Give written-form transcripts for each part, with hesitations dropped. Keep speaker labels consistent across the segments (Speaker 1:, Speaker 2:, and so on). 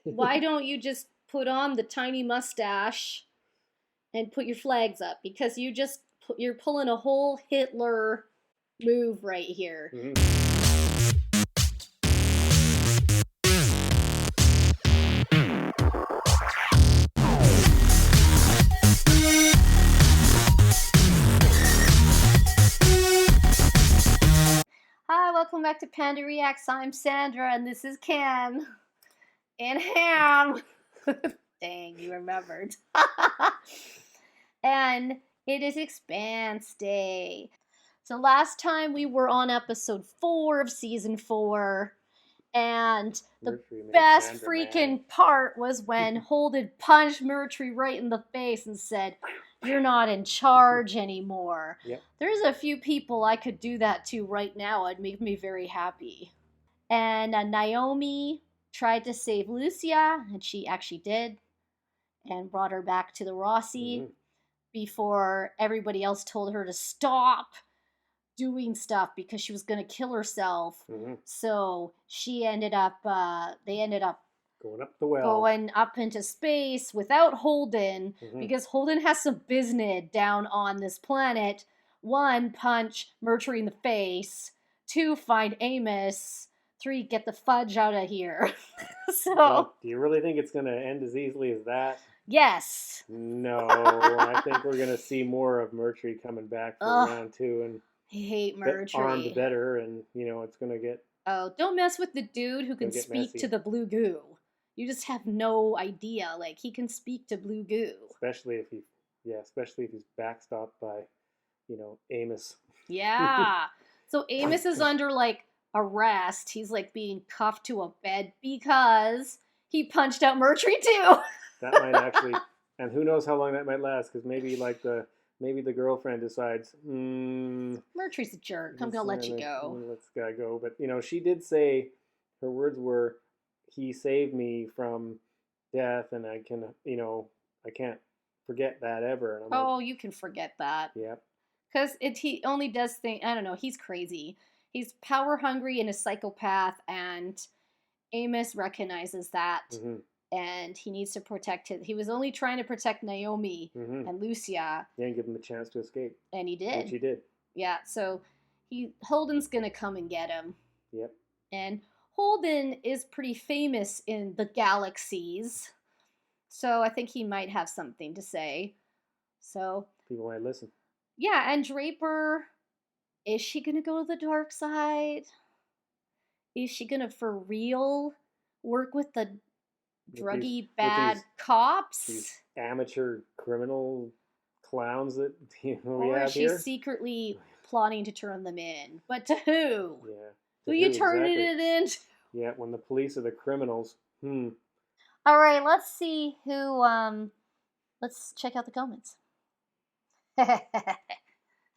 Speaker 1: why don't you just put on the tiny mustache and put your flags up? Because you're pulling a whole Hitler move right here.
Speaker 2: Mm-hmm.
Speaker 1: Hi, welcome back to Panda Reacts. I'm Sandra, and this is Cam and Ham. Dang, you remembered. And it is Expanse Day. So last time we were on episode 4 of season 4, and the best freaking part was when Holden punched Murtry right in the face and said, "You're not in charge anymore."
Speaker 2: Yep.
Speaker 1: There's a few people I could do that to right now. It'd make me very happy. And Naomi tried to save Lucia, and she actually did, and brought her back to the Rossi before everybody else told her to stop doing stuff because she was going to kill herself. So she ended up, they ended up
Speaker 2: going up the well,
Speaker 1: going up into space without Holden, because Holden has some business down on this planet. 1, punch Murtry in the face. 2, find Amos. 3, get the fudge out of here.
Speaker 2: Well, do you really think it's going to end as easily as that?
Speaker 1: Yes.
Speaker 2: No, I think we're going to see more of Murtry coming back for round 2, and
Speaker 1: I hate Murtry.
Speaker 2: Armed better, and it's going to get.
Speaker 1: Oh, don't mess with the dude who can speak to the blue goo. You just have no idea. Like, he can speak to blue goo.
Speaker 2: Especially if he's backstopped by, Amos.
Speaker 1: Yeah. So Amos is under, like, arrest. He's, like, being cuffed to a bed because he punched out Murtry too.
Speaker 2: That might actually, and who knows how long that might last, because maybe the girlfriend decides,
Speaker 1: Murtry's a jerk. I'm gonna let you go.
Speaker 2: Let's go. But she did say, her words were, "He saved me from death, and I can't forget that ever." And
Speaker 1: I'm like, you can forget that.
Speaker 2: Yeah.
Speaker 1: Because he only does things. I don't know. He's crazy. He's power hungry and a psychopath, and Amos recognizes that. And he needs to protect him. He was only trying to protect Naomi and Lucia.
Speaker 2: Yeah, and give him a chance to escape.
Speaker 1: And he did.
Speaker 2: Which he did.
Speaker 1: Yeah, so Holden's gonna come and get him.
Speaker 2: Yep.
Speaker 1: And Holden is pretty famous in the galaxies, so I think he might have something to say. So
Speaker 2: people might listen.
Speaker 1: Yeah, and Draper, is she gonna go to the dark side? Is she gonna for real work with the druggy bad cops?
Speaker 2: These amateur criminal clowns that we have here?
Speaker 1: Or is she secretly plotting to turn them in? But to who?
Speaker 2: Yeah.
Speaker 1: Who you turning it in?
Speaker 2: Yeah, when the police are the criminals.
Speaker 1: All right, let's see who, let's check out the comments. I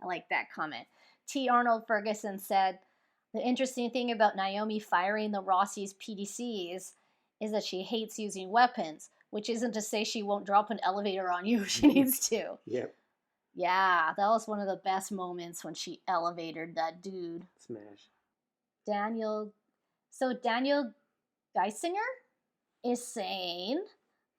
Speaker 1: like that comment. T. Arnold Ferguson said, "The interesting thing about Naomi firing the Rossi's PDCs is that she hates using weapons, which isn't to say she won't drop an elevator on you if she needs to."
Speaker 2: Yep.
Speaker 1: Yeah, that was one of the best moments when she elevated that dude.
Speaker 2: Smash.
Speaker 1: Daniel Geisinger is saying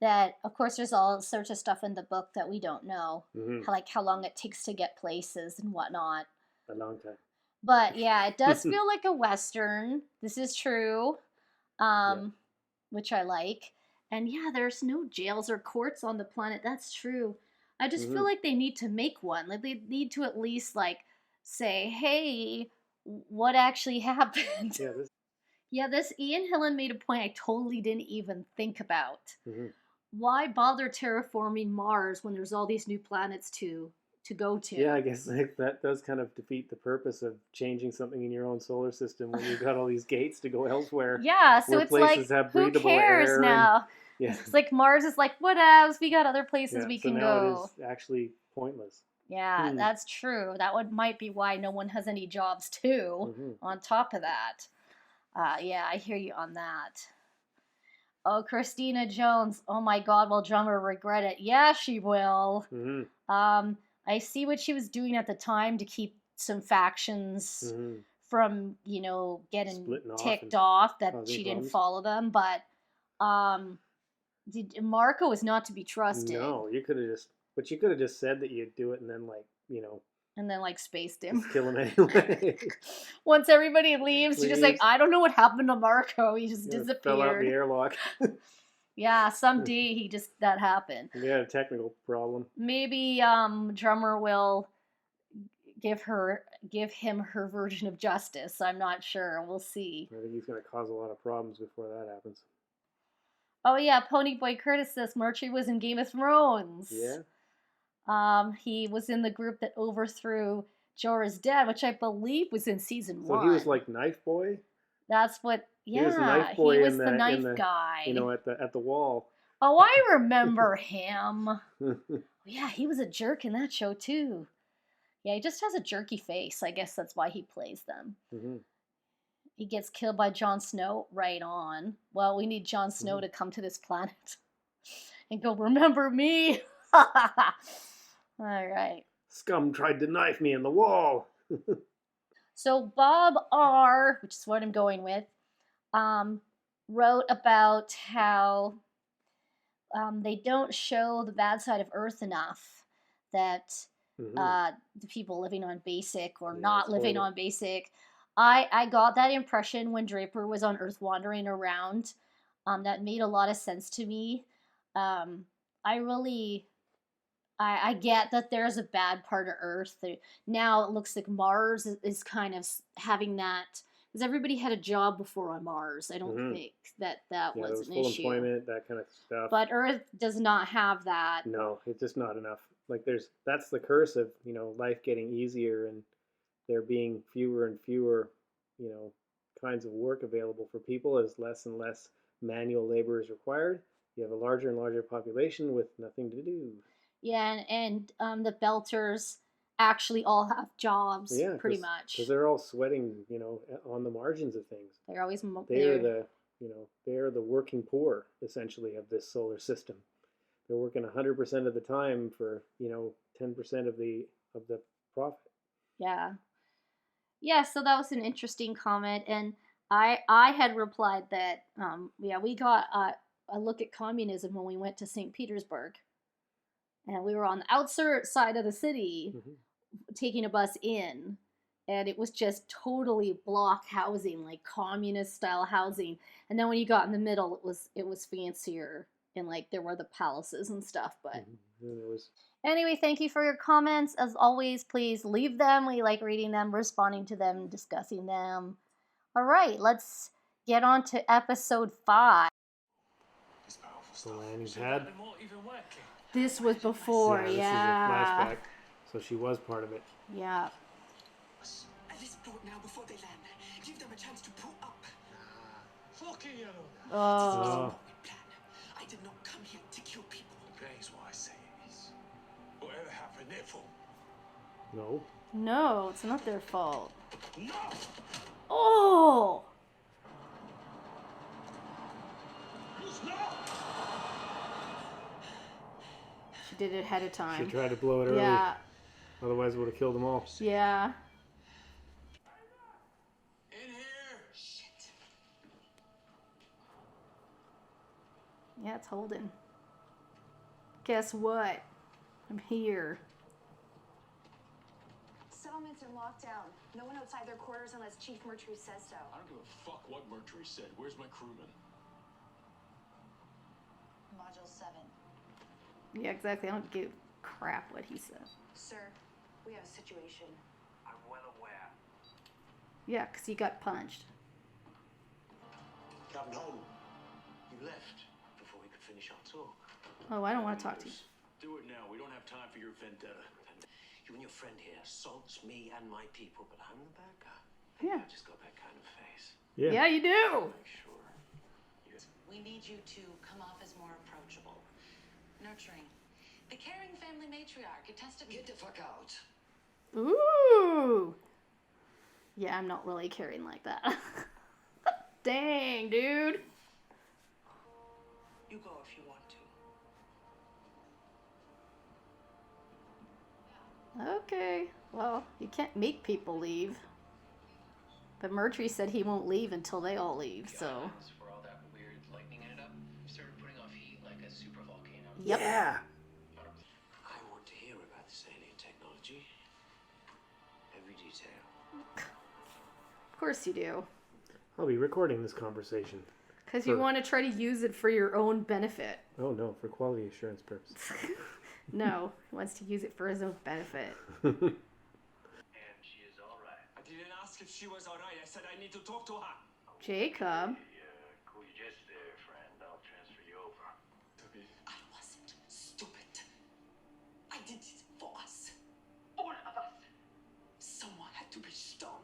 Speaker 1: that, of course, there's all sorts of stuff in the book that we don't know, like how long it takes to get places and whatnot.
Speaker 2: A long time.
Speaker 1: But yeah, it does feel like a Western. This is true, which I like. And yeah, there's no jails or courts on the planet. That's true. I just feel like they need to make one. Like, they need to at least, like, say, hey, what actually happened? Yeah, this Ian Hillen made a point I totally didn't even think about. Why bother terraforming Mars when there's all these new planets to go to?
Speaker 2: Yeah, I guess that does kind of defeat the purpose of changing something in your own solar system when you've got all these gates to go elsewhere.
Speaker 1: Yeah, so it's like, who cares now? It's like Mars is like, what else? We got other places we can go.
Speaker 2: It is actually pointless.
Speaker 1: Yeah, that's true. That might be why no one has any jobs too, on top of that. Yeah, I hear you on that. Oh, Christina Jones. Oh my God, will drummer regret it? Yeah, she will. I see what she was doing at the time to keep some factions from, getting ticked off that she didn't follow them. But Marco is not to be trusted.
Speaker 2: No, you could have just said that you'd do it, and then
Speaker 1: and then like spaced him.
Speaker 2: just kill him anyway.
Speaker 1: Once everybody leaves, you're just like, I don't know what happened to Marco. He just disappeared.
Speaker 2: Fell out the airlock.
Speaker 1: Yeah, someday that happened.
Speaker 2: We had a technical problem.
Speaker 1: Maybe Drummer will give him her version of justice. I'm not sure. We'll see.
Speaker 2: I think he's going to cause a lot of problems before that happens.
Speaker 1: Oh yeah, Ponyboy Curtis says Murtry was in Game of Thrones.
Speaker 2: Yeah.
Speaker 1: He was in the group that overthrew Jorah's dad, which I believe was in season 1.
Speaker 2: So he was like Knife Boy?
Speaker 1: That's what. Yeah,
Speaker 2: he was Knife Boy.
Speaker 1: He was the knife guy.
Speaker 2: At the wall.
Speaker 1: Oh, I remember him. Yeah, he was a jerk in that show too. Yeah, he just has a jerky face. I guess that's why he plays them.
Speaker 2: Mm-hmm.
Speaker 1: He gets killed by Jon Snow. Right on. Well, we need Jon Snow to come to this planet and go, remember me? All right.
Speaker 2: Scum tried to knife me in the wall.
Speaker 1: So Bob R., which is what I'm going with, wrote about how they don't show the bad side of Earth enough, that the people living on basic or not living on basic. I got that impression when Draper was on Earth wandering around. That made a lot of sense to me. I get that there's a bad part of Earth. Now it looks like Mars is kind of having that, because everybody had a job before on Mars. I don't think that was an
Speaker 2: full
Speaker 1: issue.
Speaker 2: Employment, that kind of stuff.
Speaker 1: But Earth does not have that.
Speaker 2: No, it's just not enough. Like that's the curse of life getting easier and there being fewer and fewer kinds of work available for people as less and less manual labor is required. You have a larger and larger population with nothing to do.
Speaker 1: Yeah, and the Belters actually all have jobs, pretty much.
Speaker 2: Because they're all sweating, on the margins of things.
Speaker 1: They're always
Speaker 2: they're the working poor, essentially, of this solar system. They're working 100% of the time for 10% of the profit.
Speaker 1: Yeah. Yeah, so that was an interesting comment, and I had replied that we got a look at communism when we went to St. Petersburg. And we were on the outside of the city, taking a bus in, and it was just totally block housing, like communist style housing. And then when you got in the middle, it was fancier, and like there were the palaces and stuff. But anyway, thank you for your comments. As always, please leave them. We like reading them, responding to them, discussing them. All right, let's get on to episode 5.
Speaker 2: The landing pad.
Speaker 1: This was before,
Speaker 2: This is a flashback, so she was part of it.
Speaker 1: Yeah.
Speaker 3: At least port now before they land. Give them a chance to pull up.
Speaker 1: Oh.
Speaker 3: I did not come here to kill people.
Speaker 4: That is what I say it is. Whatever happened, their fault.
Speaker 2: No.
Speaker 1: No, it's not their fault.
Speaker 3: No!
Speaker 1: Oh! She did it ahead of time.
Speaker 2: She tried to blow it early.
Speaker 1: Yeah.
Speaker 2: Otherwise, it would have killed them all.
Speaker 1: Yeah.
Speaker 3: In here! Shit.
Speaker 1: Yeah, it's Holden. Guess what? I'm here.
Speaker 5: Settlement's in lockdown. No one outside their quarters unless Chief Murtry says so.
Speaker 4: I don't give a fuck what Murtry said. Where's my crewman?
Speaker 5: Module 7.
Speaker 1: Yeah, exactly. I don't give crap what he says.
Speaker 5: Sir, we have a situation.
Speaker 4: I'm well aware.
Speaker 1: Yeah, because he got punched.
Speaker 4: Captain Holden, you left before we could finish our talk.
Speaker 1: Oh, I don't want to talk to you.
Speaker 4: Do it now. We don't have time for your vendetta. You and your friend here assaults me and my people, but I'm the bad guy.
Speaker 1: Yeah.
Speaker 4: I just got that kind of face.
Speaker 1: Yeah, you do.
Speaker 4: Make sure.
Speaker 5: We need you to come off as more approachable. Nurturing. The caring family matriarch. It has to
Speaker 3: Get the fuck out.
Speaker 1: Ooh. Yeah, I'm not really caring like that. Dang, dude.
Speaker 3: You go if you want to.
Speaker 1: Okay. Well, you can't make people leave. But Murtry said he won't leave until they all leave, so.
Speaker 6: For all that weird lightning in it up.
Speaker 4: a super volcano.
Speaker 1: Yep.
Speaker 2: Yeah.
Speaker 4: I want to hear about this alien technology. Every detail.
Speaker 1: Of course you do.
Speaker 2: I'll be recording this conversation.
Speaker 1: Because you want to try to use it for your own benefit.
Speaker 2: Oh no, for quality assurance purposes.
Speaker 1: No, he wants to use it for his own benefit.
Speaker 4: And she is all right.
Speaker 3: I didn't ask if she was alright. I said I need to talk to her.
Speaker 1: Jacob.
Speaker 4: Cool you just there, friend. I'll transfer you over.
Speaker 3: I wasn't stupid. I did it for us. All of us. Someone had to be strong.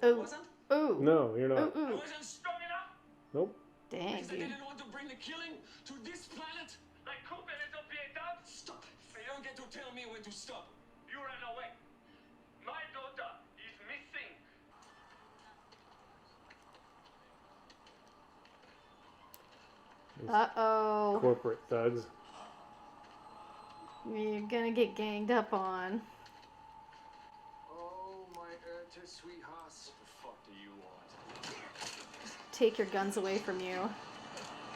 Speaker 3: I
Speaker 1: Oh.
Speaker 3: wasn't?
Speaker 1: Ooh.
Speaker 2: No, you're not.
Speaker 1: Ooh,
Speaker 3: I
Speaker 1: ooh.
Speaker 3: wasn't strong enough?
Speaker 2: Nope.
Speaker 1: Dang,
Speaker 3: Because I
Speaker 1: dude.
Speaker 3: didn't want to bring the killing to this planet?
Speaker 4: Like Cooper little pietà.
Speaker 3: Stop. You don't get to tell me when to stop.
Speaker 4: You ran away. My daughter is missing.
Speaker 1: Uh-oh.
Speaker 2: Corporate thugs.
Speaker 1: You're gonna get ganged up on.
Speaker 4: Oh, my sweethearts. What the fuck do you want?
Speaker 1: Take your guns away from you.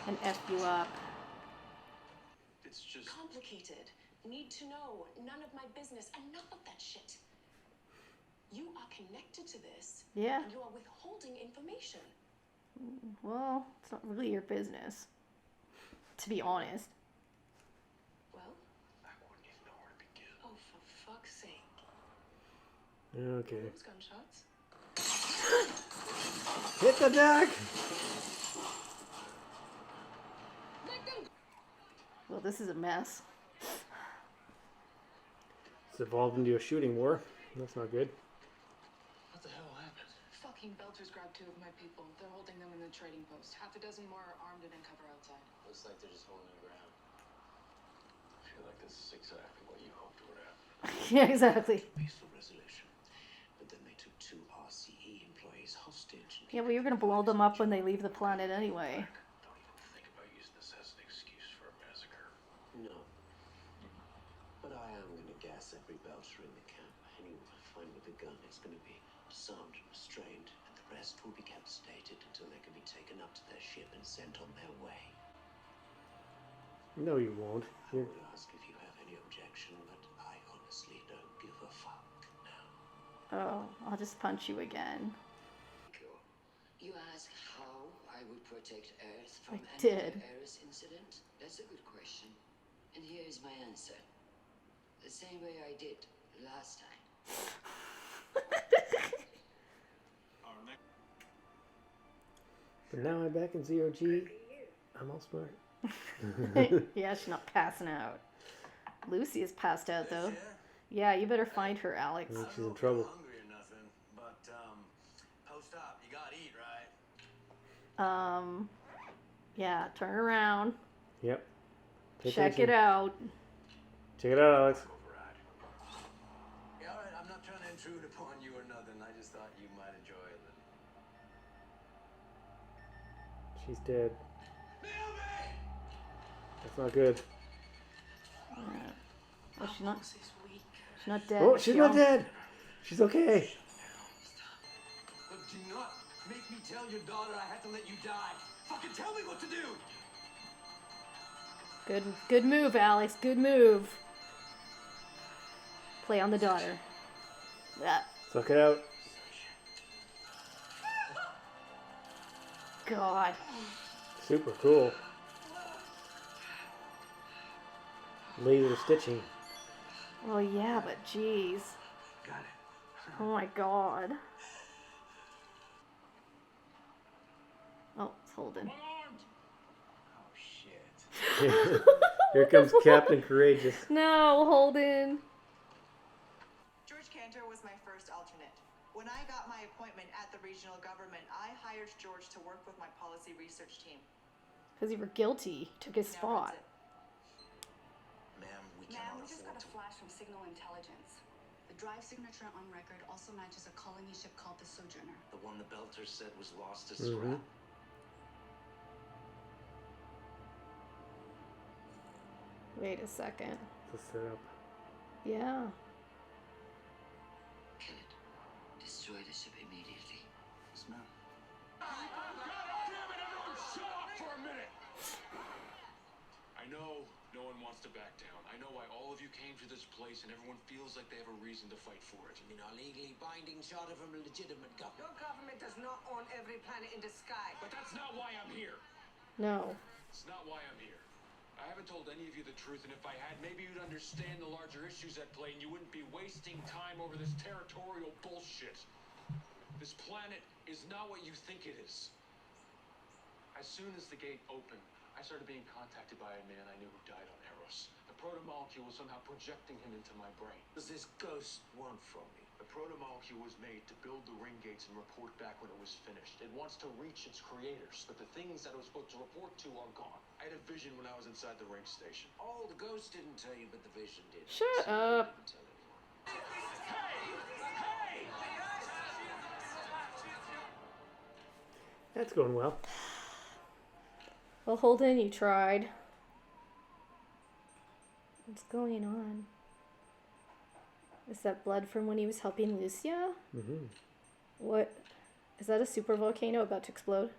Speaker 1: And F you up.
Speaker 4: It's just
Speaker 5: Complicated. Need to know. None of my business. Enough of that shit. You are connected to this.
Speaker 1: Yeah.
Speaker 5: And you are withholding information.
Speaker 1: Well, it's not really your business. To be honest.
Speaker 5: Well,
Speaker 4: I wouldn't even know where to begin.
Speaker 5: oh, for fuck's sake.
Speaker 2: Okay.
Speaker 5: Those gunshots?
Speaker 2: Hit the deck!
Speaker 1: Well, this is a mess.
Speaker 2: It's evolved into a shooting war. That's not good.
Speaker 4: What the hell happened?
Speaker 5: Fucking Belters grabbed 2 of my people. They're holding them in the trading post. Half a dozen more are armed and in cover outside.
Speaker 4: Looks like they're just holding their ground. I feel like this is exactly what you hoped would happen.
Speaker 1: Yeah, exactly.
Speaker 4: Peaceful resolution. But then they took 2 RCE employees hostage.
Speaker 1: Yeah, well, you're gonna blow them up when they leave the planet anyway.
Speaker 4: Don't even think about using this as an excuse for a massacre. No. But I am going to gas every Belcher in the camp. Anyone I find with a gun is going to be disarmed and restrained, and the rest will be kept sedated until they can be taken up to their ship and sent on their way.
Speaker 2: No, you won't.
Speaker 4: I
Speaker 2: You're...
Speaker 4: would ask if you have any objection, but I honestly don't give a fuck now.
Speaker 1: Oh, I'll just punch you again.
Speaker 6: Cool. You ask how I would protect Earth
Speaker 1: I
Speaker 6: from
Speaker 1: did.
Speaker 6: another Earth incident? That's a good question. And here is my answer. The same way I did last time.
Speaker 2: But now I'm back in ZOG. I'm all smart.
Speaker 1: Yeah, she's not passing out. Lucy is passed out, though. Yeah, you better find her, Alex.
Speaker 2: I think she's in trouble.
Speaker 7: Hungry or nothing, but post-op, you gotta eat, right?
Speaker 1: Yeah, turn around.
Speaker 2: Yep. Pay
Speaker 1: Check
Speaker 2: attention.
Speaker 1: it out.
Speaker 2: Check it out, Alex.
Speaker 7: Yeah, all right. I'm not trying to intrude upon you or nothing. I just thought you might enjoy it.
Speaker 2: She's dead. That's not good.
Speaker 1: Oh, she's not dead.
Speaker 2: Oh, she's not dead. She's okay.
Speaker 7: But do not make me tell your daughter I had to let you die. Fucking tell me what to do.
Speaker 1: Good move, Alex. Good move. Play on the daughter. Yeah.
Speaker 2: Suck it out.
Speaker 1: God.
Speaker 2: Super cool. Laser stitching.
Speaker 1: Well, yeah, but jeez.
Speaker 7: Got it.
Speaker 1: Oh my God. Oh, it's Holden.
Speaker 7: Oh, shit.
Speaker 2: Here comes Captain Courageous.
Speaker 1: No, Holden.
Speaker 8: George Cantor was my first alternate. When I got my appointment at the regional government, I hired George to work with my policy research team.
Speaker 1: Because you were guilty. Took his
Speaker 8: Now
Speaker 1: spot.
Speaker 8: that's it.
Speaker 7: Ma'am, we
Speaker 5: Ma'am,
Speaker 7: cannot
Speaker 5: we just
Speaker 7: afford
Speaker 5: got a
Speaker 7: to.
Speaker 5: flash from Signal Intelligence. The drive signature on record also matches a colony ship called the Sojourner.
Speaker 4: The one the Belter said was lost to
Speaker 2: Mhm.
Speaker 4: scrap.
Speaker 1: Wait a second.
Speaker 2: It's a setup.
Speaker 1: Yeah.
Speaker 6: Kill it. Destroy the ship immediately.
Speaker 7: Yes, ma'am.
Speaker 3: God damn it, everyone shut up for a minute! I
Speaker 7: wants to back down. I know why all of you came to this place, and everyone feels like they have a reason to fight for it.
Speaker 4: I mean, our legally binding charter from a legitimate government.
Speaker 3: Your government does not own every planet in the sky.
Speaker 7: But that's not why I'm here.
Speaker 1: No.
Speaker 7: It's not why I'm here. I haven't told any of you the truth, and if I had, maybe you'd understand the larger issues at play, and you wouldn't be wasting time over this territorial bullshit. This planet is not what you think it is. As soon as the gate opened, I started being contacted by a man I knew who died on Eros. The protomolecule was somehow projecting him into my brain.
Speaker 4: What does this ghost want from me?
Speaker 7: The protomolecule was made to build the ring gates and report back when it was finished. It wants to reach its creators, but the things that it was supposed to report to are gone. I had a vision when I was inside the ring station.
Speaker 4: Oh, the ghost didn't tell you, but the vision did.
Speaker 1: Shut
Speaker 4: So
Speaker 1: up.
Speaker 4: you didn't tell anyone.
Speaker 2: That's going well.
Speaker 1: Well, Holden, you tried. What's going on? Is that blood from when he was helping Lucia?
Speaker 2: Mm-hmm.
Speaker 1: What? Is that a super volcano about to explode?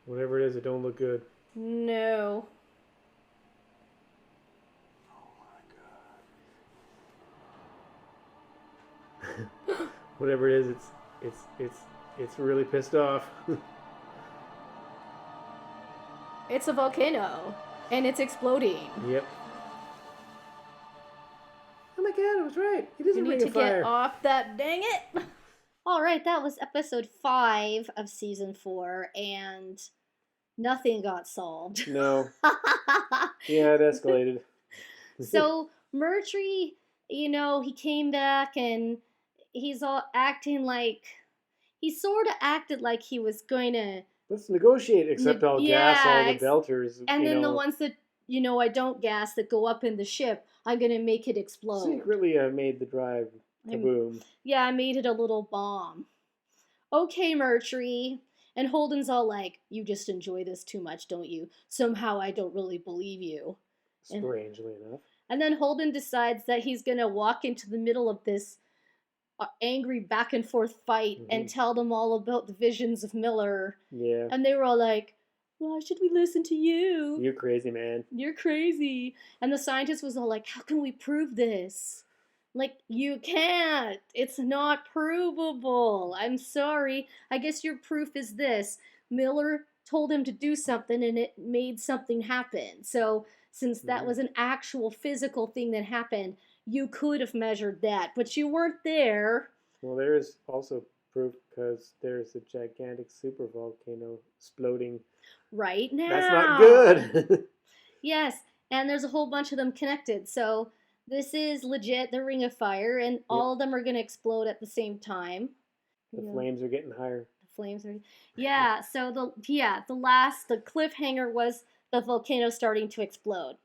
Speaker 2: Whatever it is, it don't look good.
Speaker 1: No.
Speaker 2: Whatever it is, it's really pissed off.
Speaker 1: It's a volcano. And it's exploding.
Speaker 2: Yep. Oh my god, I was right. It is
Speaker 1: You
Speaker 2: a
Speaker 1: need
Speaker 2: ring
Speaker 1: to
Speaker 2: of fire.
Speaker 1: get off that, dang it! Alright, that was episode 5 of season 4, and nothing got solved.
Speaker 2: No. Yeah, it escalated.
Speaker 1: So, Murtry, he came back and he's all acting like... He sort of acted like he was going to...
Speaker 2: Let's negotiate, except I'll gas all the belters.
Speaker 1: And then the ones that, I don't gas that go up in the ship, I'm going to make it explode.
Speaker 2: Secretly, I made the drive kaboom.
Speaker 1: Yeah, I made it a little bomb. Okay, Murtry. And Holden's all like, you just enjoy this too much, don't you? Somehow I don't really believe you.
Speaker 2: Strangely enough.
Speaker 1: And then Holden decides that he's going to walk into the middle of this angry back and forth fight and tell them all about the visions of Miller.
Speaker 2: Yeah.
Speaker 1: And they were all like, why should we listen to you?
Speaker 2: You're crazy, man.
Speaker 1: You're crazy. And the scientist was all like, how can we prove this? Like, you can't. It's not provable. I'm sorry. I guess your proof is this. Miller told him to do something and it made something happen. So since that was an actual physical thing that happened, you could have measured that, but you weren't there.
Speaker 2: Well, there is also proof because there's a gigantic super volcano exploding
Speaker 1: right now.
Speaker 2: That's not good.
Speaker 1: Yes, and there's a whole bunch of them connected. So this is legit the Ring of Fire, and all of them are going to explode at the same time.
Speaker 2: The flames are getting higher.
Speaker 1: The flames are... Yeah, so the cliffhanger was the volcano starting to explode.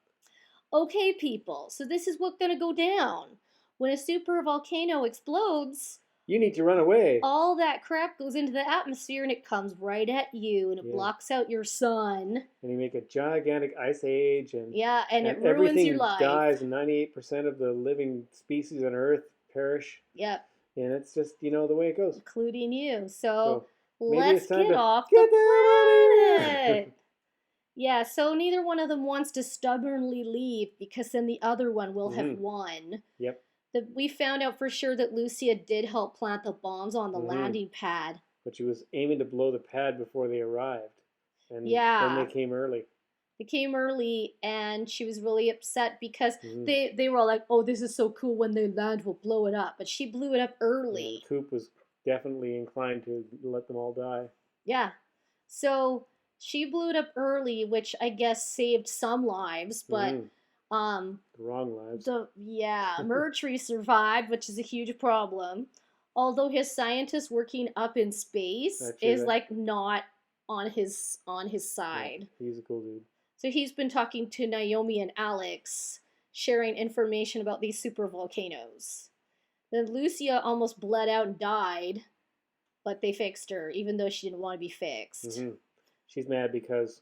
Speaker 1: Okay, people, so this is what's going to go down. When a super volcano explodes...
Speaker 2: You need to run away.
Speaker 1: All that crap goes into the atmosphere and it comes right at you and it blocks out your sun.
Speaker 2: And you make a gigantic ice age and
Speaker 1: and it ruins your life.
Speaker 2: Everything dies and 98% of the living species on Earth perish.
Speaker 1: Yep.
Speaker 2: And it's just, the way it goes.
Speaker 1: Including you. So
Speaker 2: let's
Speaker 1: get off the planet. Yeah, so neither one of them wants to stubbornly leave because then the other one will have won.
Speaker 2: Yep.
Speaker 1: We found out for sure that Lucia did help plant the bombs on the landing pad.
Speaker 2: But she was aiming to blow the pad before they arrived. And then they came early.
Speaker 1: They came early, and she was really upset because they were all like, oh, this is so cool. When they land, we'll blow it up. But she blew it up early.
Speaker 2: Yeah, Coop was definitely inclined to let them all die.
Speaker 1: Yeah. So she blew it up early, which I guess saved some lives, but...
Speaker 2: the wrong lives.
Speaker 1: Murtry survived, which is a huge problem. Although his scientist working up in space is like not on his side.
Speaker 2: Yeah, he's a cool dude.
Speaker 1: So he's been talking to Naomi and Alex, sharing information about these super volcanoes. Then Lucia almost bled out and died, but they fixed her, even though she didn't want to be fixed.
Speaker 2: She's mad because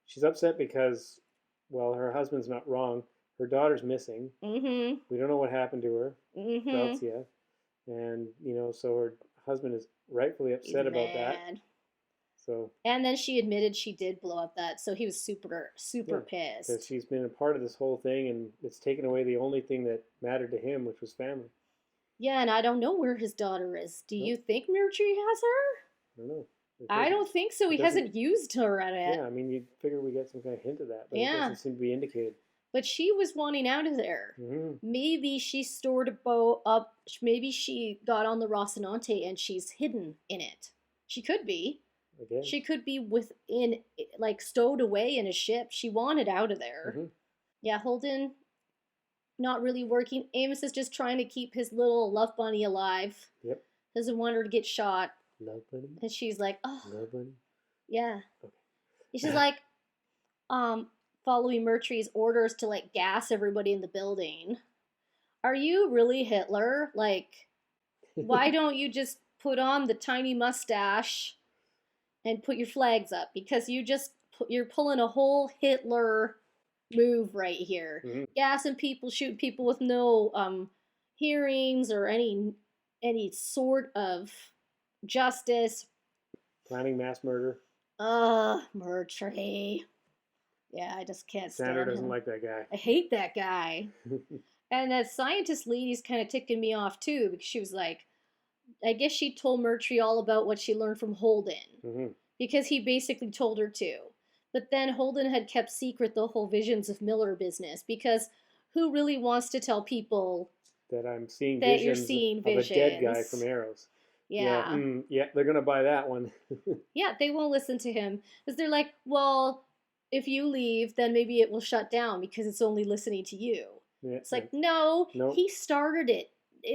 Speaker 2: she's upset because, well, her husband's not wrong. Her daughter's missing. We don't know what happened to her. And, so her husband is rightfully upset about that. So.
Speaker 1: And then she admitted she did blow up that, so he was super
Speaker 2: Because
Speaker 1: pissed.
Speaker 2: she's been a part of this whole thing, and it's taken away the only thing that mattered to him, which was family.
Speaker 1: Yeah, and I don't know where his daughter is. Do you think Mercury has her?
Speaker 2: I don't know.
Speaker 1: I don't think so. He hasn't used her at it.
Speaker 2: Yeah, I mean, you'd figure we get some kind of hint of that, but
Speaker 1: Yeah.
Speaker 2: it doesn't seem to be indicated.
Speaker 1: But she was wanting out of there.
Speaker 2: Mm-hmm.
Speaker 1: Maybe she stored a boat up. Maybe she got on the Rocinante and she's hidden in it. She could be.
Speaker 2: Again.
Speaker 1: She could be within, like, stowed away in a ship. She wanted out of there.
Speaker 2: Mm-hmm.
Speaker 1: Yeah, Holden, not really working. Amos is just trying to keep his little love bunny alive.
Speaker 2: Yep.
Speaker 1: Doesn't want her to get shot.
Speaker 2: Love bunny?
Speaker 1: And she's like, oh.
Speaker 2: Love bunny?
Speaker 1: Yeah.
Speaker 2: Okay.
Speaker 1: She's like, following Mercury's orders to, like, gas everybody in the building. Are you really Hitler? Like, why don't you just put on the tiny mustache and put your flags up? Because you're pulling a whole Hitler move right here.
Speaker 2: Mm-hmm.
Speaker 1: Gassing people, shooting people with no hearings or any sort of justice.
Speaker 2: Planning mass murder.
Speaker 1: Mercury. Yeah, I just can't stand him.
Speaker 2: Sandra doesn't like that guy.
Speaker 1: I hate that guy. And that scientist lady's kind of ticking me off too, because she was like, I guess she told Mercury all about what she learned from Holden.
Speaker 2: Mm-hmm.
Speaker 1: Because he basically told her to. But then Holden had kept secret the whole Visions of Miller business, because who really wants to tell people
Speaker 2: that I'm seeing
Speaker 1: that
Speaker 2: visions
Speaker 1: you're seeing
Speaker 2: of
Speaker 1: visions?
Speaker 2: A dead guy from Arrows.
Speaker 1: Yeah.
Speaker 2: Yeah, they're going to buy that one.
Speaker 1: Yeah, they won't listen to him. Because they're like, well, if you leave, then maybe it will shut down because it's only listening to you.
Speaker 2: Yeah,
Speaker 1: it's like, no,
Speaker 2: nope.
Speaker 1: He started it.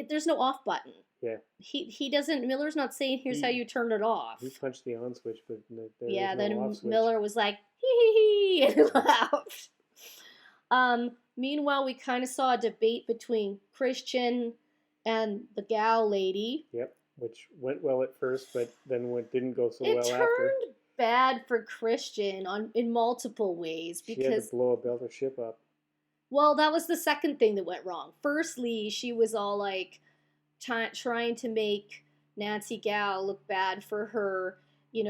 Speaker 1: There's no off button.
Speaker 2: Yeah.
Speaker 1: He doesn't, Miller's not saying, here's how you turn it off.
Speaker 2: He punched the on switch, but there
Speaker 1: yeah,
Speaker 2: no
Speaker 1: then
Speaker 2: off switch.
Speaker 1: Miller was like, hee, and laughed. Meanwhile, we kind of saw a debate between Christian and the gal lady.
Speaker 2: Yep, which went well at first, but then didn't go so well after.
Speaker 1: It turned bad for Christian in multiple ways, because
Speaker 2: she had to blow a Belter ship up.
Speaker 1: Well, that was the second thing that went wrong. Firstly, she was all like trying to make Nancy Gal look bad for her,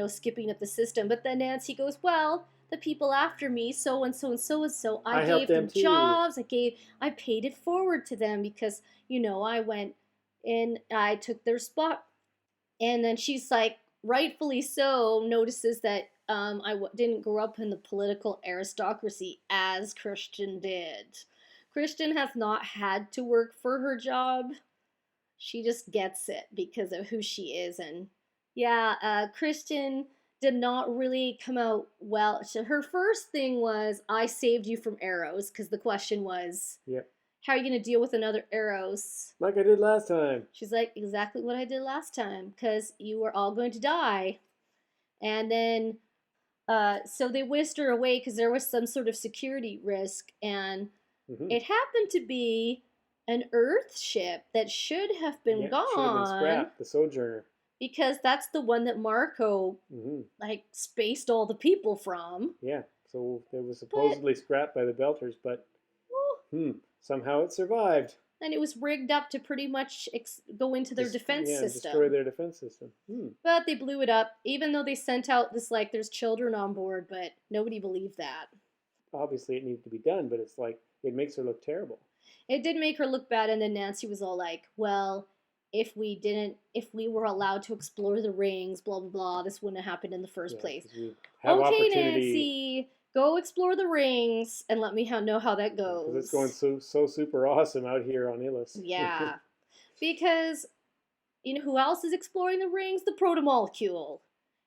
Speaker 1: skipping up the system. But then Nancy goes, well, the people after me, so and so and so and so, I gave them jobs. I paid it forward to them because, I went and I took their spot. And then she's like, rightfully so, notices that I didn't grow up in the political aristocracy as Christian did. Christian has not had to work for her job. She just gets it because of who she is. And yeah, Christian did not really come out well. So her first thing was, I saved you from arrows, because the question was,
Speaker 2: yep.
Speaker 1: How are you going to deal with another arrows?
Speaker 2: Like I did last time.
Speaker 1: She's like, exactly what I did last time, because you were all going to die. And then, so they whisked her away because there was some sort of security risk, and it happened to be an Earth ship that should have been gone.
Speaker 2: Should have been scrapped, the Sojourner.
Speaker 1: Because that's the one that Marco, spaced all the people from.
Speaker 2: Yeah, so it was supposedly scrapped by the Belters, but somehow it survived.
Speaker 1: And it was rigged up to pretty much go into their defense system.
Speaker 2: Destroy their defense system.
Speaker 1: But they blew it up, even though they sent out this, like, there's children on board, but nobody believed that.
Speaker 2: Obviously, it needed to be done, but it's like, it makes her look terrible.
Speaker 1: It did make her look bad, and then Nancy was all like, well, if we were allowed to explore the rings, blah, blah, blah, this wouldn't have happened in the first place. Okay, Nancy, go explore the rings and let me know how that goes.
Speaker 2: Because it's going so super awesome out here on Ilus.
Speaker 1: Yeah. Because, who else is exploring the rings? The protomolecule.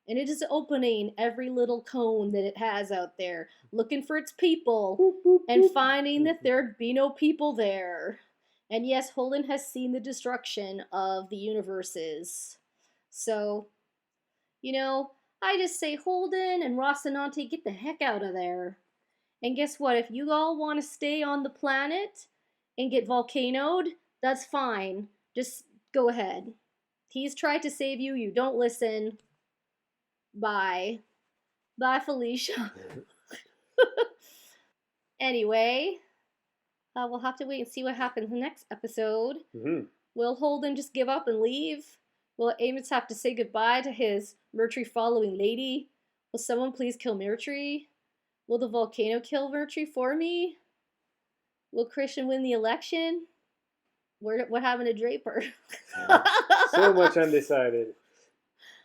Speaker 1: And it is opening every little cone that it has out there, looking for its people, and finding that there'd be no people there. And yes, Holden has seen the destruction of the universes. So, I just say, Holden and Rocinante, get the heck out of there. And guess what? If you all want to stay on the planet and get volcanoed, that's fine. Just go ahead. He's tried to save you. You don't listen. Bye. Bye, Felicia. Anyway, we'll have to wait and see what happens in the next episode. Will Holden just give up and leave? Will Amos have to say goodbye to his Murtry following lady? Will someone please kill Murtry? Will the volcano kill Murtry for me? Will Christian win the election? What happened to Draper?
Speaker 2: So much undecided.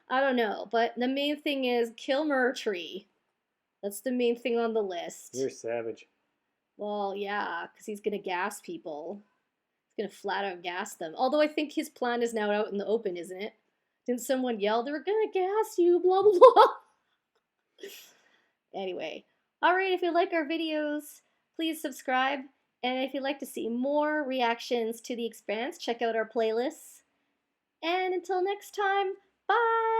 Speaker 1: I don't know, but the main thing is kill Murtry. That's the main thing on the list.
Speaker 2: You're savage.
Speaker 1: Well, yeah, because he's going to gas people. He's going to flat out gas them. Although I think his plan is now out in the open, isn't it? Didn't someone yell, they're going to gas you, blah, blah, blah. Anyway. Alright, if you like our videos, please subscribe. And if you'd like to see more reactions to The Expanse, check out our playlists. And until next time, bye!